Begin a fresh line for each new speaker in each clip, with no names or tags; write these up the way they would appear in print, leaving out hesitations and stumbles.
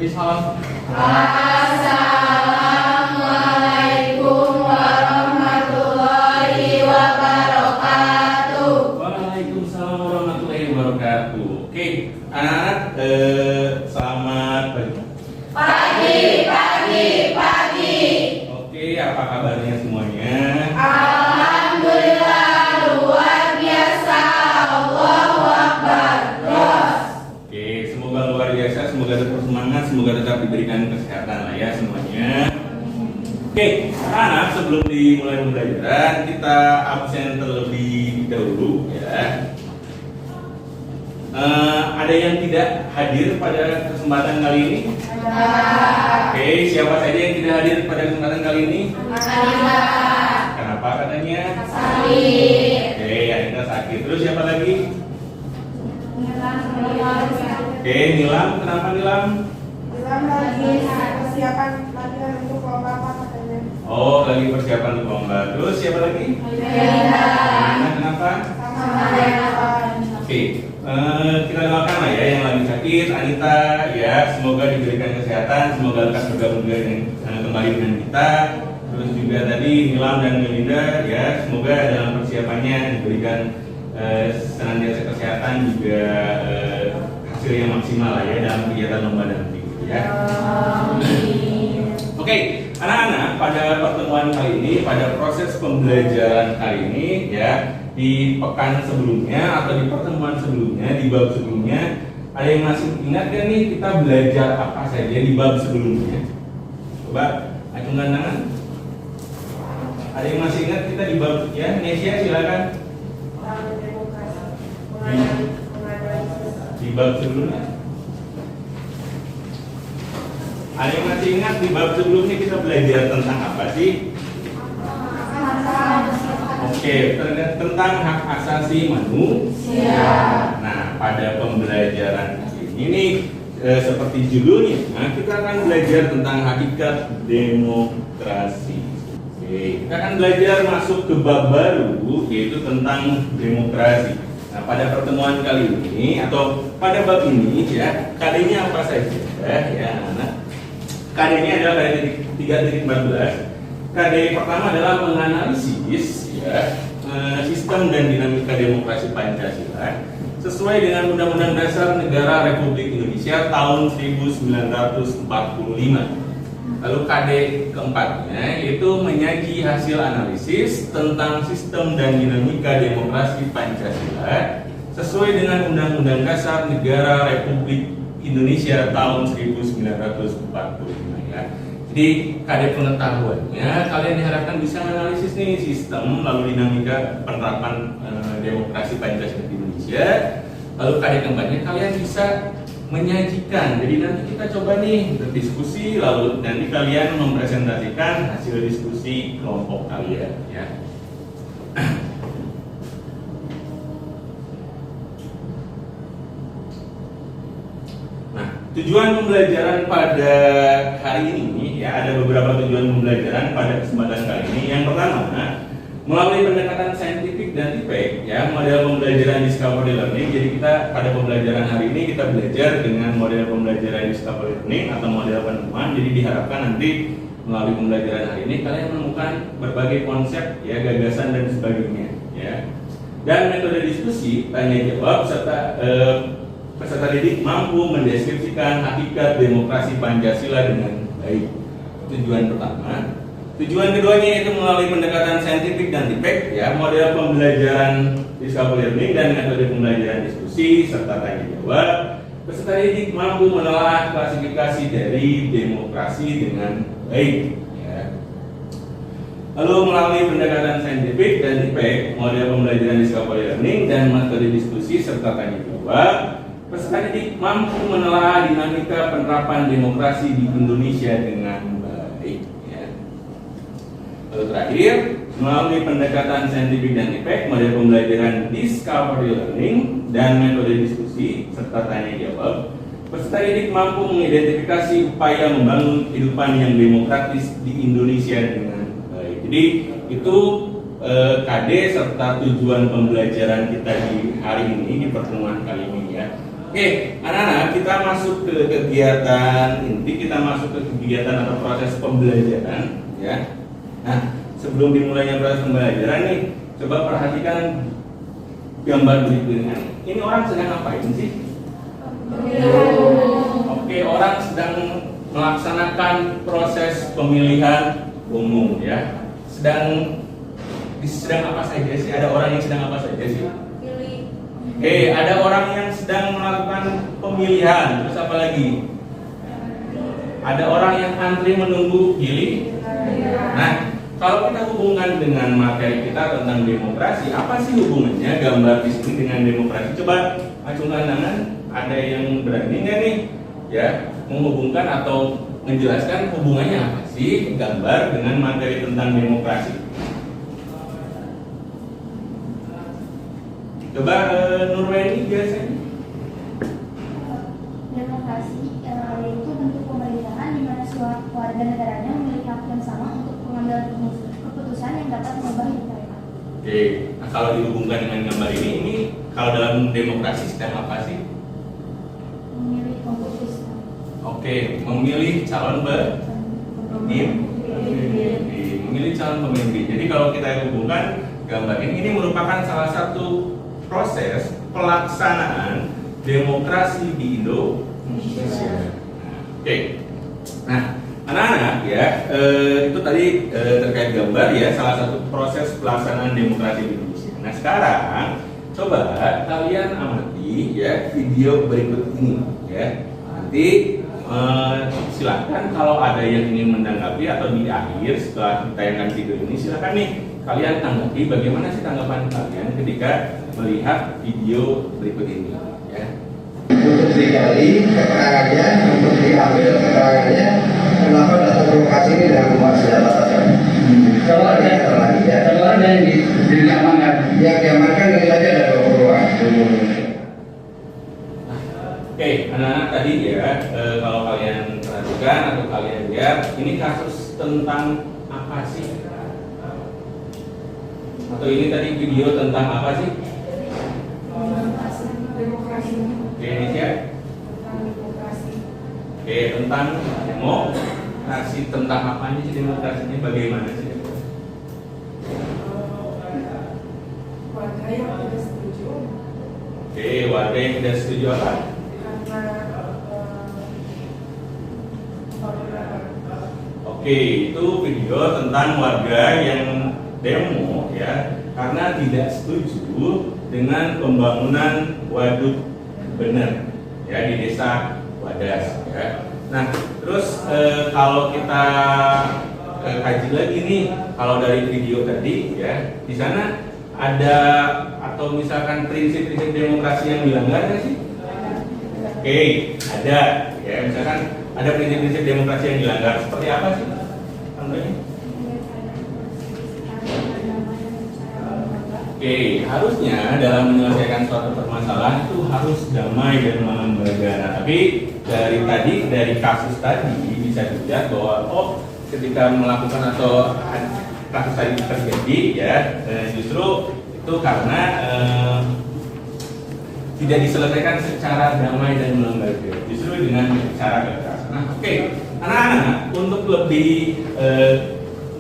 beri salam.
Assalamualaikum warahmatullahi wabarakatuh.
Waalaikumsalam warahmatullahi wabarakatuh. Oke, anak-anak, selamat pagi.
Pagi.
Oke, apa kabarnya semuanya?
Alhamdulillah luar biasa. Allahu Akbar. Terus.
Oke, semoga luar biasa, semoga tetap semangat, semoga tetap diberikan kesehatan lah ya semuanya. Oke, anak, sebelum dimulai pembelajaran kita absen terlebih dahulu ya. Ada yang tidak hadir pada kesempatan kali ini? Oke, siapa saja yang tidak hadir pada kesempatan kali ini? Kenapa katanya?
Sakit.
Oke, Anita sakit. Terus siapa lagi? Oke, Nilam. Kenapa Nilam?
Bilang lagi persiapan latihan untuk lomba apa katanya?
Oh, lagi persiapan untuk lomba. Terus siapa lagi?
Melina.
Kenapa?
Sama harapan.
Oke, kita doakan lah ya yang lagi sakit, Anita ya, semoga diberikan kesehatan, semoga lekas bergabung kembali dengan kita. Terus juga tadi Nilam dan Melinda ya, semoga dalam persiapannya diberikan senantiasa kesehatan juga hasil yang maksimal lah ya dalam kegiatan lomba nanti ya. Oke, anak-anak, pada pertemuan kali ini, pada proses pembelajaran kali ini ya, di pekan sebelumnya atau di pertemuan sebelumnya, di bab sebelumnya, ada yang masih ingat gak nih kita belajar apa saja di bab sebelumnya? Coba acungkan tangan. Ada yang masih ingat kita di bab ya? Nesia silakan. Di bab sebelumnya. Ada yang masih ingat di bab sebelumnya kita belajar tentang apa sih? Oke, tentang hak asasi manusia. Nah, pada pembelajaran ini seperti judulnya, kita akan belajar tentang hakikat demokrasi. Oke, kita akan belajar masuk ke bab baru, yaitu tentang demokrasi. Nah, pada pertemuan kali ini atau pada bab ini ya, KD-nya apa saja ya, anak? KD-nya adalah KD 3.14. KD pertama adalah menganalisis ya, sistem dan dinamika demokrasi Pancasila sesuai dengan Undang-Undang Dasar Negara Republik Indonesia tahun 1945. Lalu KD keempatnya yaitu menyaji hasil analisis tentang sistem dan dinamika demokrasi Pancasila sesuai dengan Undang-Undang Dasar Negara Republik Indonesia tahun 1945 ya. Jadi KD pengetahuannya kalian diharapkan bisa menganalisis nih sistem lalu dinamika penerapan demokrasi Pancasila di Indonesia. Lalu KD keempatnya kalian bisa menyajikan. Jadi nanti kita coba nih berdiskusi lalu nanti kalian mempresentasikan hasil diskusi kelompok kalian ya. Tujuan pembelajaran pada hari ini ya, ada beberapa tujuan pembelajaran pada kesempatan kali ini. Yang pertama, melalui pendekatan saintifik dan tipek ya, model pembelajaran discovery learning. Jadi kita pada pembelajaran hari ini kita belajar dengan model pembelajaran discovery learning atau model penemuan. Jadi diharapkan nanti melalui pembelajaran hari ini kalian menemukan berbagai konsep ya, gagasan dan sebagainya ya. Dan metode diskusi, tanya jawab serta peserta didik mampu mendeskripsikan hakikat demokrasi Pancasila dengan baik. Tujuan pertama. Tujuan keduanya yaitu melalui pendekatan saintifik dan tipek ya, model pembelajaran discovery learning dan metode pembelajaran diskusi serta tanya jawab. Peserta didik mampu menelaah klasifikasi dari demokrasi dengan baik ya. Lalu melalui pendekatan saintifik dan tipek, model pembelajaran discovery learning dan metode diskusi serta tanya jawab, peserta didik mampu menelaah dinamika penerapan demokrasi di Indonesia dengan baik ya. Lalu terakhir, melalui pendekatan saintifik dan tipek, model pembelajaran discovery learning dan metode diskusi serta tanya jawab, peserta didik mampu mengidentifikasi upaya membangun kehidupan yang demokratis di Indonesia dengan baik. Jadi itu KD serta tujuan pembelajaran kita di hari ini, di pertemuan kali ini ya. Oke, anak-anak, kita masuk ke kegiatan inti, kita masuk ke kegiatan atau proses pembelajaran, ya. Nah, sebelum dimulainya proses pembelajaran nih, coba perhatikan gambar berikutnya. Ini orang sedang ngapain sih? Oke, orang sedang melaksanakan proses pemilihan umum, ya. Sedang apa saja sih? Ada orang yang sedang apa saja sih? Ada orang yang sedang melakukan pemilihan. Terus apa lagi? Ada orang yang antri menunggu pilih. Nah, kalau kita hubungkan dengan materi kita tentang demokrasi, apa sih hubungannya gambar di sini dengan demokrasi? Coba acungkan tangan. Ada yang berani nggak nih? Ya, menghubungkan atau menjelaskan hubungannya apa sih gambar dengan materi tentang demokrasi? Coba Nurweni biasanya.
Demokrasi yaitu bentuk pemerintahan di mana seluruh warga negaranya memiliki hak yang sama untuk mengambil keputusan yang dapat mengubah hidup mereka.
Oke, nah kalau dihubungkan dengan gambar ini kalau dalam demokrasi sedang apa sih?
Memilih keputusan.
Oke, memilih calon pemimpin. Memilih calon pemimpin. Jadi kalau kita hubungkan gambar ini merupakan salah satu proses pelaksanaan demokrasi di Indonesia. Oke. Nah, anak-anak ya, itu tadi terkait gambar ya, salah satu proses pelaksanaan demokrasi di Indonesia. Nah, sekarang coba kalian amati ya video berikut ini ya. Nanti silakan kalau ada yang ingin menanggapi atau di akhir setelah ditayangkan video ini silakan nih kalian tanggapi bagaimana sih tanggapan kalian ketika melihat video berikut ini ya.
Untuk digali keterangannya, untuk diambil keterangannya, kenapa datang ke lokasi ini dengan membawa senjata tajam? Kalau ada yang diamankan, yang diamankan ini saja ada 20 orang.
Oke, anak-anak tadi ya, kalau kalian perhatikan atau kalian lihat, ini kasus tentang apa sih? Atau ini tadi video tentang apa sih?
Demokrasi.
Oke, ini ya. Oke, tentang demokrasi, tentang apanya sih demokrasinya? Bagaimana sih?
Warga yang tidak setuju
Oke, warga yang tidak setuju apa? Oke, itu video tentang warga yang demo ya karena tidak setuju dengan pembangunan waduk bener ya di desa Wadas ya. Nah, terus kalau kita kaji lagi nih, kalau dari video tadi ya di sana ada atau misalkan prinsip-prinsip demokrasi yang dilanggar nggak sih? Oke, ada ya, misalkan ada prinsip-prinsip demokrasi yang dilanggar seperti apa sih? Contohnya? Oke, harusnya dalam menyelesaikan suatu permasalahan itu harus damai dan melembaga. Nah, tapi dari kasus tadi bisa dilihat bahwa ketika melakukan atau kasus tadi terjadi ya justru itu karena tidak diselesaikan secara damai dan melembaga, justru dengan cara kekerasan. Nah, oke, anak-anak untuk lebih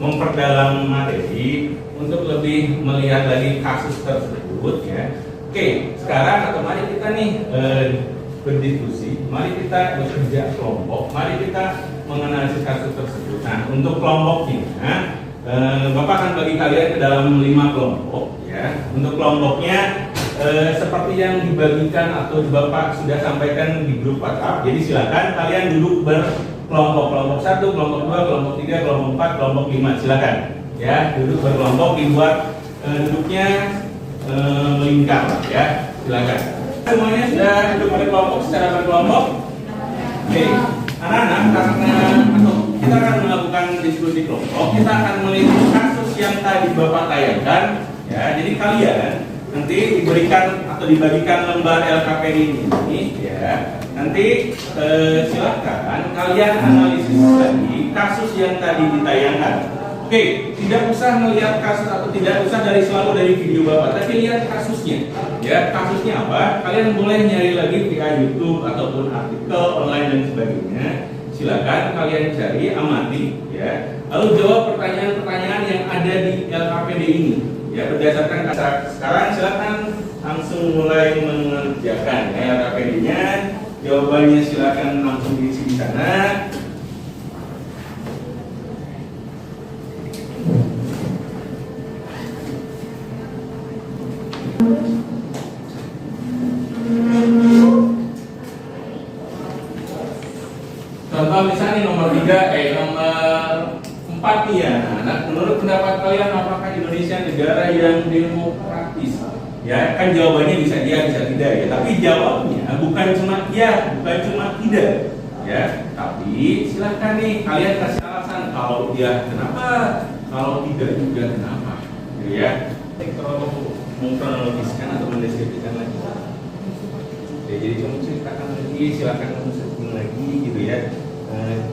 memperdalam materi, untuk lebih melihat lagi kasus tersebut ya. Oke, sekarang atau mari kita nih berdiskusi, mari kita bekerja kelompok, mari kita menganalisis kasus tersebut. Nah, untuk kelompoknya, Bapak akan bagi kalian ke dalam 5 kelompok ya. Untuk kelompoknya seperti yang dibagikan atau Bapak sudah sampaikan di grup WhatsApp. Jadi silakan kalian duduk berkelompok, kelompok 1, kelompok 2, kelompok 3, kelompok 4, kelompok 5. Silakan ya, duduk berkelompok, dibuat duduknya melingkar ya. Silakan. Semuanya sudah duduk berkelompok secara berkelompok. Oke, anak-anak karena kita akan melakukan diskusi kelompok, kita akan melihat kasus yang tadi Bapak tayangkan ya. Jadi kalian nanti diberikan atau dibagikan lembar LKPD ini ya. Nanti silakan kalian analisis lagi kasus yang tadi ditayangkan Oke, tidak usah melihat kasus atau tidak usah selalu dari video Bapak, tapi lihat kasusnya. Ya, kasusnya apa? Kalian boleh nyari lagi via YouTube ataupun artikel online dan sebagainya. Silakan kalian cari, amati, ya. Lalu jawab pertanyaan-pertanyaan yang ada di LKPD ini. Ya, berdasarkan sekarang silakan langsung mulai mengerjakan ya, LKPD-nya. Jawabannya silakan langsung diisi di sana. Contoh misalnya nomor 4 nih ya. Nah, menurut pendapat kalian apakah Indonesia negara yang demokratis? Ya, kan jawabannya bisa iya, bisa tidak ya. Tapi jawabnya bukan cuma iya, bukan cuma tidak. Ya, tapi silahkan nih kalian kasih alasan kalau iya kenapa, kalau tidak juga kenapa. Gitu ya. Kalau mengkronologiskan atau mendeskripsikan lagi. Ya, jadi kamu ceritakan lagi, silakan kamu setting lagi gitu ya.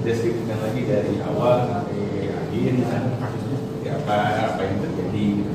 Deskripsikan lagi dari awal sampai akhir misalnya kasusnya seperti apa yang terjadi gitu.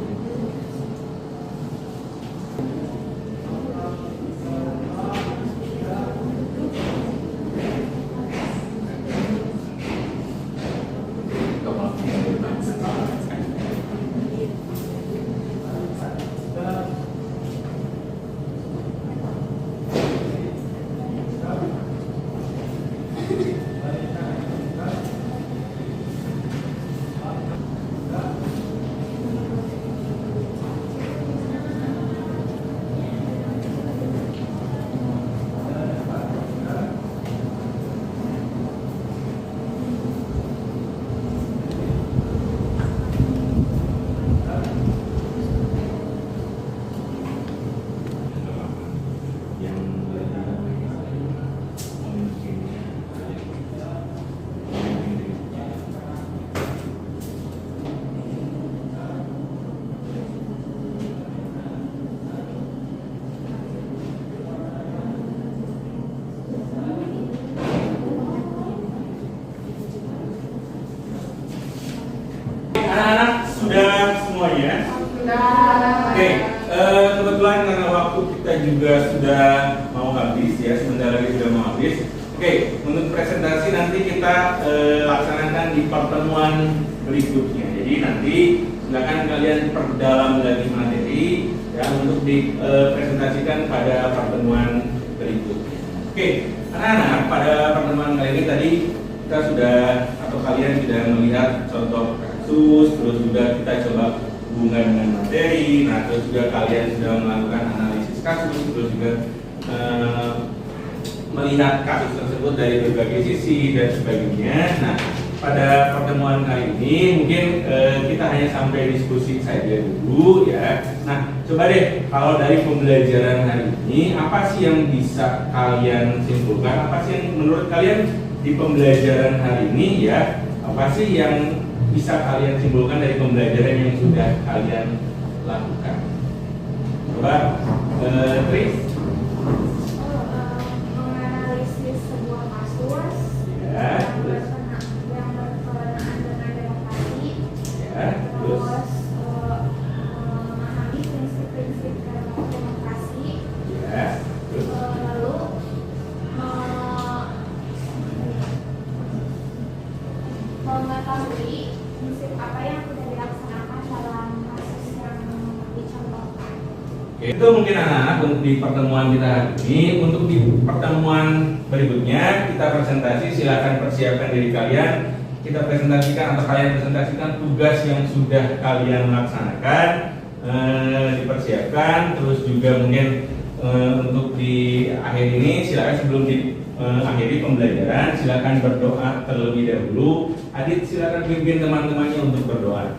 Anak-anak sudah semuanya? Oke, kebetulan karena waktu kita juga sudah mau habis ya, sebentar lagi sudah mau habis. Oke, untuk presentasi nanti kita laksanakan di pertemuan berikutnya. Jadi nanti silakan kalian perdalam lagi materi ya untuk dipresentasikan pada pertemuan berikutnya. Oke, anak-anak, pada pertemuan kali ini tadi kita sudah atau kalian sudah melihat contoh kasus, terus juga kita coba hubungan dengan materi, nah terus juga kalian sudah melakukan analisis kasus, terus juga melihat kasus tersebut dari berbagai sisi dan sebagainya. Nah, pada pertemuan kali ini mungkin kita hanya sampai diskusi saja dulu ya. Nah, coba deh kalau dari pembelajaran hari ini apa sih yang bisa kalian simpulkan? Apa sih yang menurut kalian di pembelajaran hari ini ya? Apa sih yang bisa kalian simpulkan dari pembelajaran yang sudah kalian lakukan? Coba, Tris.
Menganalisis sebuah kasus
Ya, terus.
yang berkenaan dengan demokrasi,
Ya, terus.
terus memahami prinsip-prinsip demokrasi,
Ya, terus.
lalu mengetahui prinsip apa yang sudah dilaksanakan dalam kasus yang dicontohkan.
Oke, itu mungkin anak-anak untuk di pertemuan kita hari ini. Untuk di pertemuan berikutnya kita presentasi, silakan persiapkan diri kalian. Kita presentasikan atau kalian presentasikan tugas yang sudah kalian laksanakan, dipersiapkan. Terus juga mungkin untuk di akhir ini silakan sebelum akhiri pembelajaran silakan berdoa terlebih dahulu. Adit silakan pimpin teman-temannya untuk berdoa.